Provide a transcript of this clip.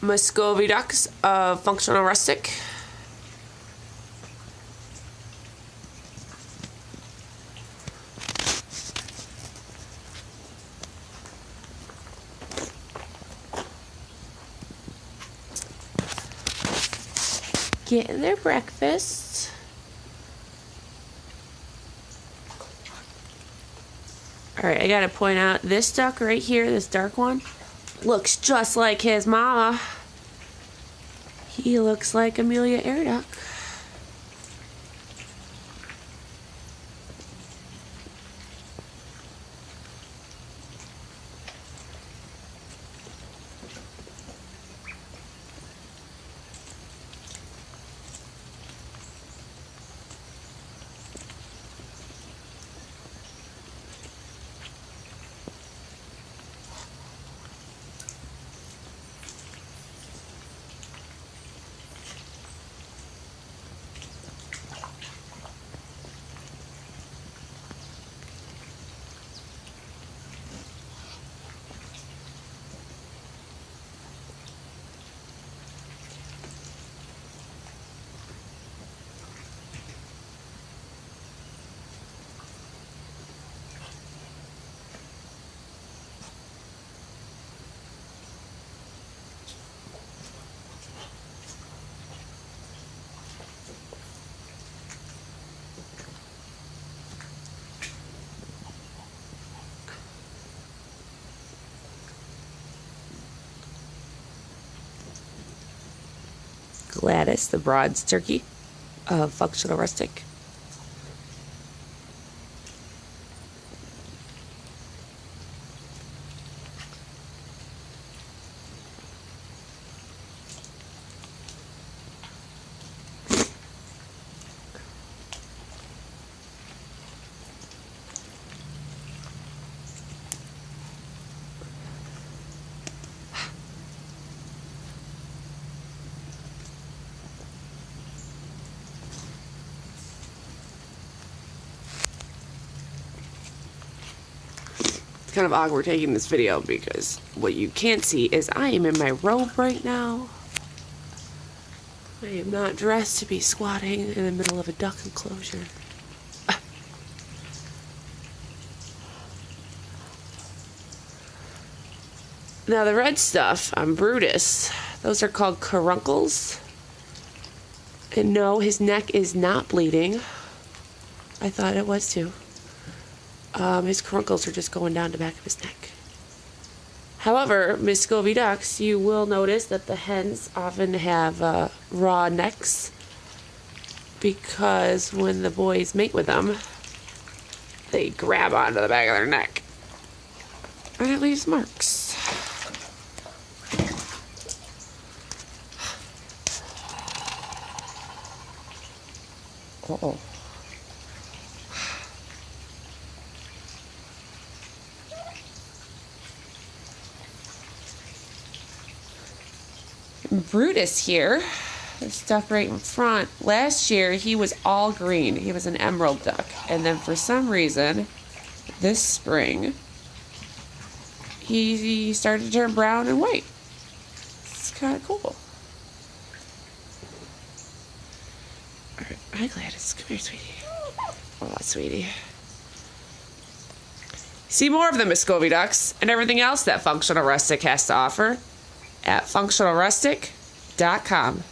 Muscovy ducks of Functional Rustic. Getting their breakfast. Alright, I gotta point out this duck right here, this dark one, looks just like his mama. He looks like Amelia Air Duck. Gladys, the Broad's turkey of Functional Rustic. Kind of awkward taking this video because what you can't see is I am in my robe right now. I am not dressed to be squatting in the middle of a duck enclosure. Now the red stuff on Brutus, those are called caruncles. And no, his neck is not bleeding. I thought it was too. His caruncles are just going down the back of his neck. However, Muscovy ducks, you will notice that the hens often have raw necks because when the boys mate with them, they grab onto the back of their neck. And it leaves marks. Uh-oh. Brutus here, this duck right in front. Last year he was all green. He was an emerald duck. And then for some reason, this spring, he started to turn brown and white. It's kind of cool. Alright, hi Gladys. Come here, sweetie. Oh, sweetie. See more of the Muscovy ducks and everything else that Functional Rustic has to offer at functionalrustic.com.